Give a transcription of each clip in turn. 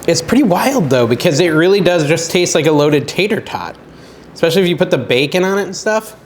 It's pretty wild though, because it really does just taste like a loaded tater tot. Especially if you put the bacon on it and stuff.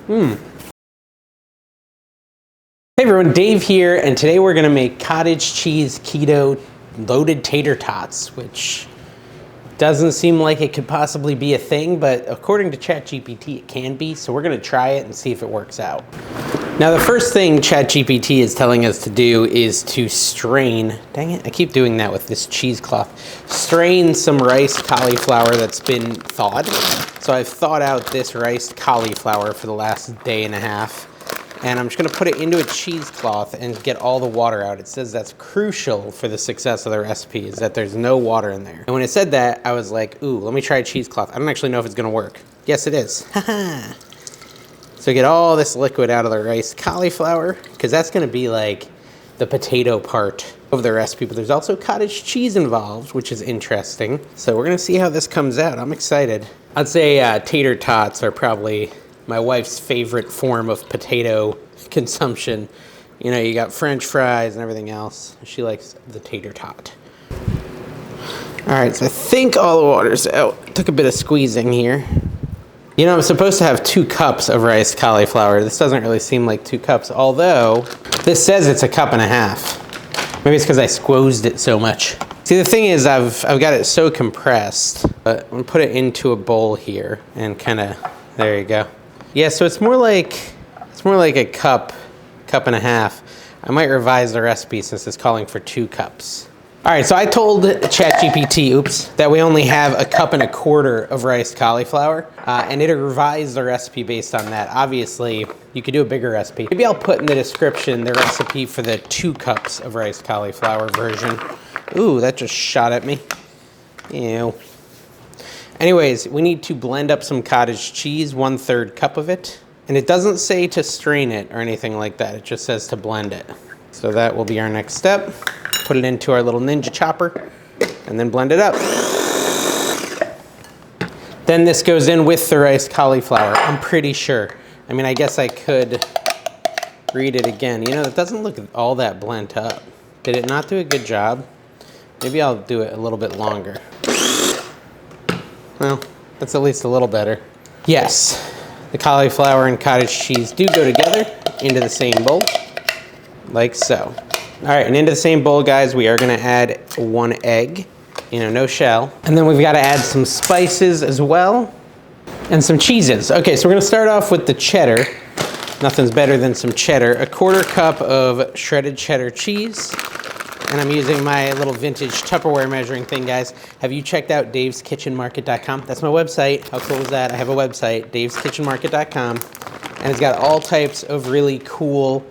Hey everyone, Dave here, and today we're gonna make cottage cheese keto loaded tater tots, which doesn't seem like it could possibly be a thing, but according to ChatGPT, it can be, so we're gonna try it and see if it works out. Now, the first thing ChatGPT is telling us to do is to strain, dang it, I keep doing that with this cheesecloth, strain some riced cauliflower that's been thawed. So I've thawed out this riced cauliflower for the last day and a half, and I'm just gonna put it into a cheesecloth and get all the water out. It says that's crucial for the success of the recipe, is that there's no water in there. And when it said that, I was like, ooh, let me try a cheesecloth. I don't actually know if it's gonna work. Yes, it is. Haha. So get all this liquid out of the riced cauliflower, because that's gonna be like the potato part of the recipe, but there's also cottage cheese involved, which is interesting. So we're gonna see how this comes out. I'm excited. I'd say tater tots are probably my wife's favorite form of potato consumption. You know, you got French fries and everything else. She likes the tater tot. All right, so I think all the water's out. Took a bit of squeezing here. You know, I'm supposed to have 2 cups of riced cauliflower. This doesn't really seem like 2 cups, although this says it's 1.5 cups. Maybe it's because I squoezed it so much. See, the thing is, I've got it so compressed, but I'm gonna put it into a bowl here and kind of, there you go. Yeah, so it's more like a cup, 1.5 cups. I might revise the recipe since it's calling for 2 cups. All right, so I told ChatGPT, oops, that we only have 1.25 cups of riced cauliflower, and it revised the recipe based on that. Obviously, you could do a bigger recipe. Maybe I'll put in the description the recipe for the 2 cups of riced cauliflower version. Ooh, that just shot at me. Ew. Anyways, we need to blend up some cottage cheese, 1/3 cup of it. And it doesn't say to strain it or anything like that. It just says to blend it. So that will be our next step. Put it into our little ninja chopper and then blend it up. Then this goes in with the riced cauliflower, I'm pretty sure. I mean, I guess I could read it again. You know, it doesn't look all that blent up. Did it not do a good job? Maybe I'll do it a little bit longer. Well, that's at least a little better. Yes, the cauliflower and cottage cheese do go together into the same bowl, like so. All right, and into the same bowl, guys, we are gonna add 1 egg, no shell. And then we've gotta add some spices as well, and some cheeses. Okay, so we're gonna start off with the cheddar. Nothing's better than some cheddar. 1/4 cup of shredded cheddar cheese. And I'm using my little vintage Tupperware measuring thing, guys. Have you checked out daveskitchenmarket.com? That's my website. How cool is that? I have a website, daveskitchenmarket.com, and it's got all types of really cool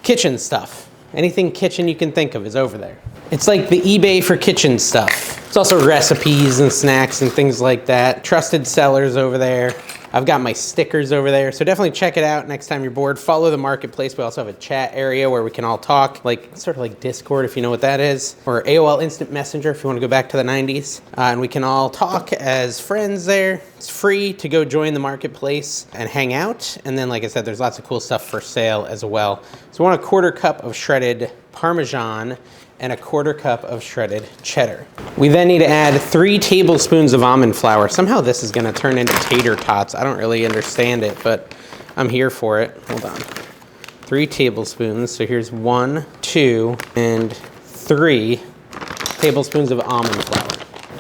kitchen stuff. Anything kitchen you can think of is over there. It's like the eBay for kitchen stuff. It's also recipes and snacks and things like that. Trusted sellers over there. I've got my stickers over there, so definitely check it out next time you're bored. Follow the marketplace. We also have a chat area where we can all talk, like sort of like Discord, if you know what that is, or AOL Instant Messenger if you want to go back to the 90s. And we can all talk as friends there. It's free to go join the marketplace and hang out. And then, like I said, there's lots of cool stuff for sale as well. So we want 1/4 cup of shredded Parmesan and 1/4 cup of shredded cheddar. We then need to add 3 tablespoons of almond flour. Somehow this is gonna turn into tater tots. I don't really understand it, but I'm here for it. Hold on. 3 tablespoons. So here's 1, 2, and 3 tablespoons of almond flour.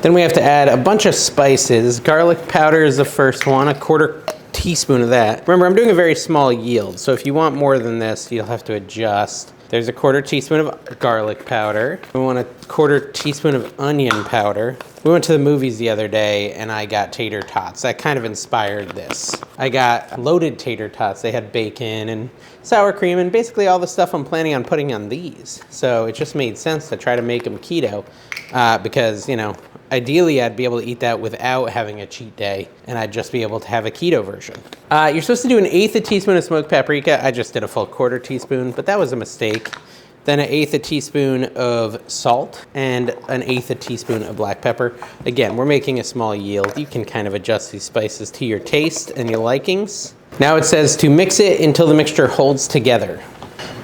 Then we have to add a bunch of spices. Garlic powder is the first one, 1/4 teaspoon of that. Remember, I'm doing a very small yield, so if you want more than this, you'll have to adjust. There's 1/4 teaspoon of garlic powder. We want 1/4 teaspoon of onion powder. We went to the movies the other day and I got tater tots. That kind of inspired this. I got loaded tater tots. They had bacon and sour cream and basically all the stuff I'm planning on putting on these. So it just made sense to try to make them keto because, ideally I'd be able to eat that without having a cheat day and I'd just be able to have a keto version. You're supposed to do 1/8 teaspoon of smoked paprika. I just did a full 1/4 teaspoon, but that was a mistake. Then 1/8 teaspoon of salt and 1/8 teaspoon of black pepper. Again, we're making a small yield. You can kind of adjust these spices to your taste and your likings. Now it says to mix it until the mixture holds together.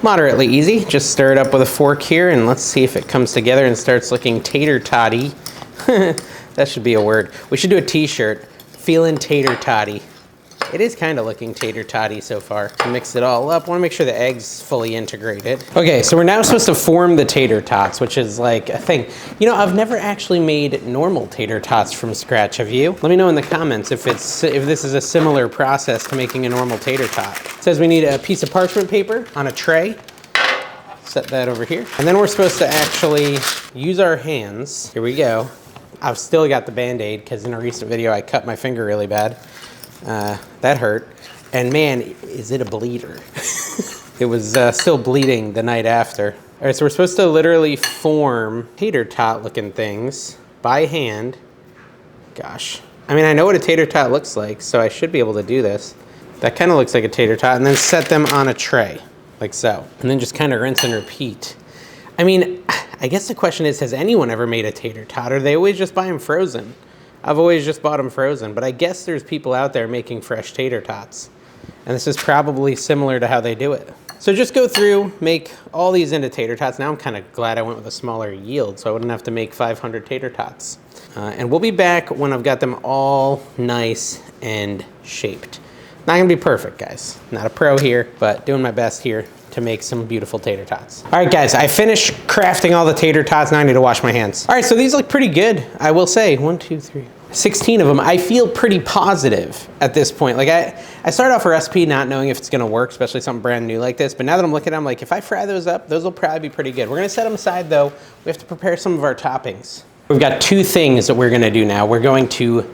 Moderately easy. Just stir it up with a fork here and let's see if it comes together and starts looking tater toddy. That should be a word. We should do a t-shirt. Feeling tater toddy. It is kind of looking tater toddy so far. Mix it all up. Want to make sure the egg's fully integrated. Okay, so we're now supposed to form the tater tots, which is like a thing. You know, I've never actually made normal tater tots from scratch. Have you? Let me know in the comments if this is a similar process to making a normal tater tot. It says we need a piece of parchment paper on a tray. Set that over here. And then we're supposed to actually use our hands. Here we go. I've still got the Band-Aid because in a recent video I cut my finger really bad. That hurt. And man, is it a bleeder. It was still bleeding the night after. All right, so we're supposed to literally form tater tot looking things by hand. Gosh. I mean, I know what a tater tot looks like, so I should be able to do this. That kind of looks like a tater tot, and then set them on a tray, like so. And then just kind of rinse and repeat. I mean, I guess the question is, has anyone ever made a tater tot, or they always just buy them frozen? I've always just bought them frozen, but I guess there's people out there making fresh tater tots. And this is probably similar to how they do it. So just go through, make all these into tater tots. Now I'm kind of glad I went with a smaller yield so I wouldn't have to make 500 tater tots. And we'll be back when I've got them all nice and shaped. Not gonna be perfect, guys. Not a pro here, but doing my best here to make some beautiful tater tots. All right, guys, I finished crafting all the tater tots. Now I need to wash my hands. All right, so these look pretty good, I will say. 1, 2, 3, 16 of them. I feel pretty positive at this point. Like I started off a recipe not knowing if it's gonna work, especially something brand new like this, but now that I'm looking at them, like if I fry those up, those will probably be pretty good. We're gonna set them aside though. We have to prepare some of our toppings. We've got 2 things that we're gonna do now. We're going to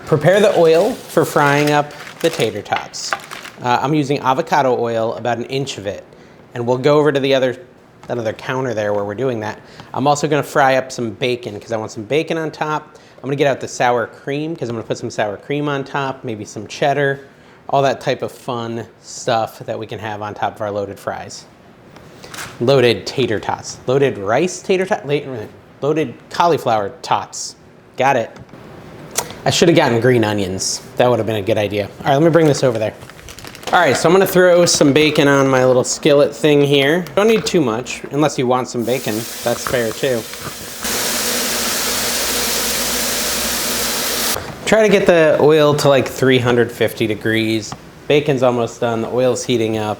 prepare the oil for frying up the tater tots. I'm using avocado oil, about 1 inch of it. And we'll go over to that other counter there where we're doing that. I'm also gonna fry up some bacon because I want some bacon on top. I'm gonna get out the sour cream because I'm gonna put some sour cream on top, maybe some cheddar, all that type of fun stuff that we can have on top of our loaded fries. Loaded tater tots. Loaded rice tater tot, loaded cauliflower tots. Got it. I should have gotten green onions. That would have been a good idea. All right, let me bring this over there. All right, so I'm gonna throw some bacon on my little skillet thing here. Don't need too much, unless you want some bacon. That's fair too. Try to get the oil to like 350 degrees. Bacon's almost done, the oil's heating up.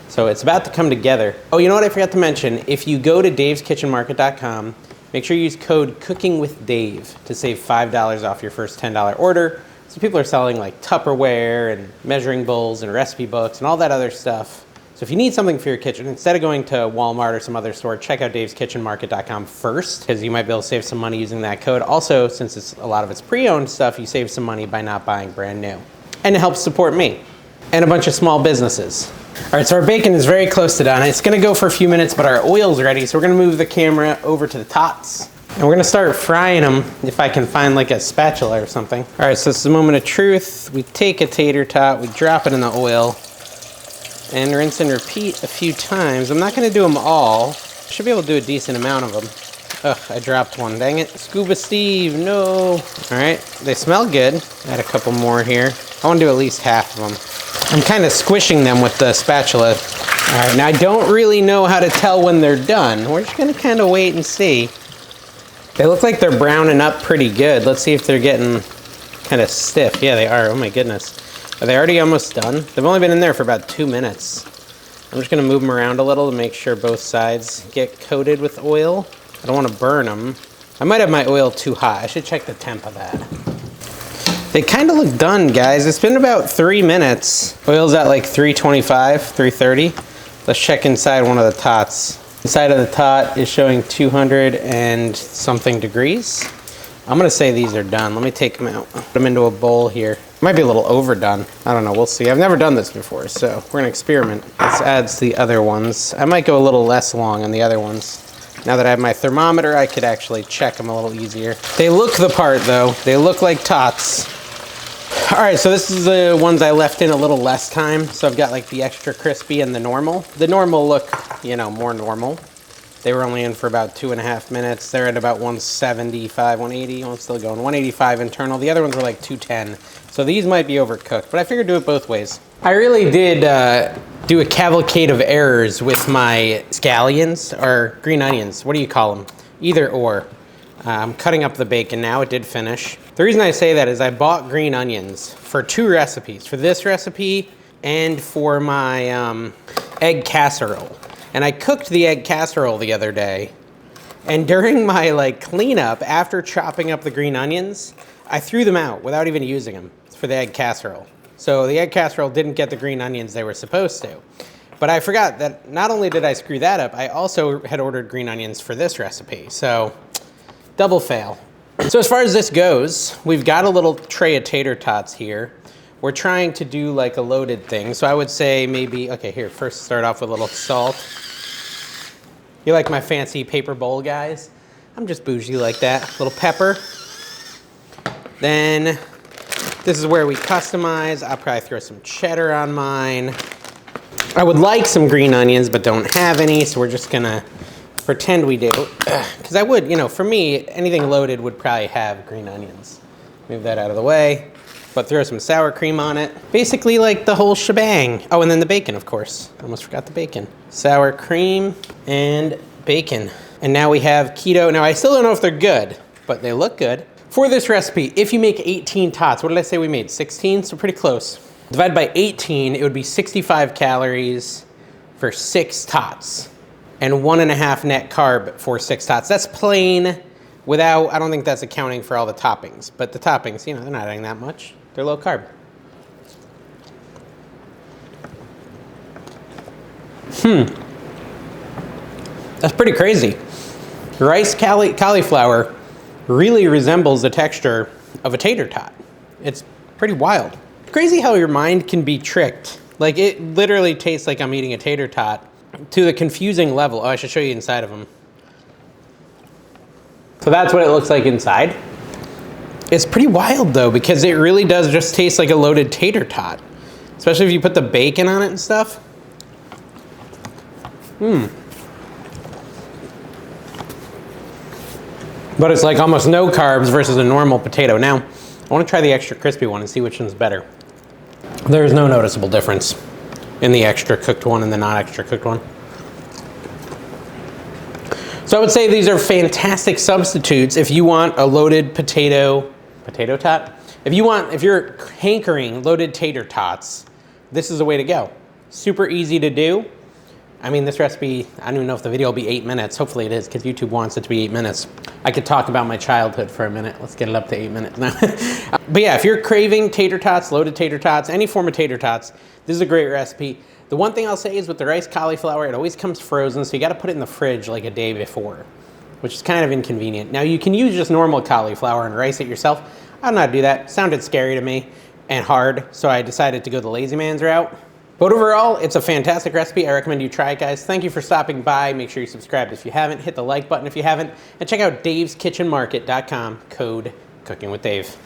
So it's about to come together. Oh, you know what I forgot to mention? If you go to daveskitchenmarket.com, make sure you use code COOKINGWITHDAVE to save $5 off your first $10 order. So people are selling like Tupperware and measuring bowls and recipe books and all that other stuff. So if you need something for your kitchen, instead of going to Walmart or some other store, check out daveskitchenmarket.com first, because you might be able to save some money using that code. Also, since a lot of it's pre-owned stuff, you save some money by not buying brand new. And it helps support me and a bunch of small businesses. All right, so our bacon is very close to done. It's gonna go for a few minutes, but our oil's ready. So we're gonna move the camera over to the tots. And we're gonna start frying them if I can find like a spatula or something. All right, so this is a moment of truth. We take a tater tot, we drop it in the oil, and rinse and repeat a few times. I'm not gonna do them all. Should be able to do a decent amount of them. Ugh, I dropped one, dang it. Scuba Steve, no. All right, they smell good. Add a couple more here. I wanna do at least half of them. I'm kind of squishing them with the spatula. All right, now I don't really know how to tell when they're done. We're just gonna kind of wait and see. They look like they're browning up pretty good. Let's see if they're getting kind of stiff. Yeah, they are. Oh my goodness. Are they already almost done? They've only been in there for about 2 minutes. I'm just gonna move them around a little to make sure both sides get coated with oil. I don't want to burn them. I might have my oil too hot. I should check the temp of that. They kind of look done, guys. It's been about 3 minutes. Oil's at like 325, 330. Let's check inside one of the tots. Inside of the tot is showing 200 and something degrees. I'm gonna say these are done. Let me take them out. Put them into a bowl here. Might be a little overdone. I don't know, we'll see. I've never done this before, so we're gonna experiment. This adds the other ones. I might go a little less long on the other ones. Now that I have my thermometer, I could actually check them a little easier. They look the part though. They look like tots. All right, so this is the ones I left in a little less time. So I've got like the extra crispy and the normal. The normal look, you know, more normal. They were only in for about 2.5 minutes. They're at about 175, 180. Well, it's still going 185 internal. The other ones were like 210. So these might be overcooked, but I figured do it both ways. I really did do a cavalcade of errors with my scallions or green onions. What do you call them? Either or. I'm cutting up the bacon now. It did finish. The reason I say that is I bought green onions for 2 recipes. For this recipe and for my egg casserole. And I cooked the egg casserole the other day. And during my like cleanup, after chopping up the green onions, I threw them out without even using them for the egg casserole. So the egg casserole didn't get the green onions they were supposed to. But I forgot that not only did I screw that up, I also had ordered green onions for this recipe. So double fail. So as far as this goes, we've got a little tray of tater tots here. We're trying to do like a loaded thing. So I would say maybe, okay, here, first start off with a little salt. You like my fancy paper bowl, guys? I'm just bougie like that. A little pepper. Then this is where we customize. I'll probably throw some cheddar on mine. I would like some green onions, but don't have any, so we're just gonna pretend we do. Because I would, you know, for me, anything loaded would probably have green onions. Move that out of the way. But throw some sour cream on it. Basically like the whole shebang. Oh, and then the bacon, of course. Almost forgot the bacon. Sour cream and bacon. And now we have keto. Now I still don't know if they're good, but they look good. For this recipe, if you make 18 tots, what did I say we made? 16, so pretty close. Divided by 18, it would be 65 calories for 6 tots. And 1.5 net carb for 6 tots. That's plain without, I don't think that's accounting for all the toppings. But the toppings, you know, they're not adding that much. They're low carb. That's pretty crazy. Rice cauliflower really resembles the texture of a tater tot. It's pretty wild. Crazy how your mind can be tricked. Like it literally tastes like I'm eating a tater tot to the confusing level. Oh, I should show you inside of them. So that's what it looks like inside. It's pretty wild though, because it really does just taste like a loaded tater tot. Especially if you put the bacon on it and stuff. But it's like almost no carbs versus a normal potato. Now, I want to try the extra crispy one and see which one's better. There's no noticeable difference in the extra cooked one and the not extra cooked one. So I would say these are fantastic substitutes if you want a loaded potato tot. If you're hankering loaded tater tots, this is the way to go. Super easy to do. I mean, this recipe, I don't even know if the video will be 8 minutes. Hopefully it is, because YouTube wants it to be 8 minutes. I could talk about my childhood for a minute. Let's get it up to 8 minutes now. But yeah, if you're craving tater tots, loaded tater tots, any form of tater tots, this is a great recipe. The one thing I'll say is with the rice cauliflower, it always comes frozen, so you gotta put it in the fridge like a day before, which is kind of inconvenient. Now you can use just normal cauliflower and rice it yourself. I don't know how to do that. It sounded scary to me and hard, so I decided to go the lazy man's route. But overall, it's a fantastic recipe. I recommend you try it, guys. Thank you for stopping by. Make sure you subscribe if you haven't. Hit the like button if you haven't. And check out daveskitchenmarket.com, code CookingWithDave.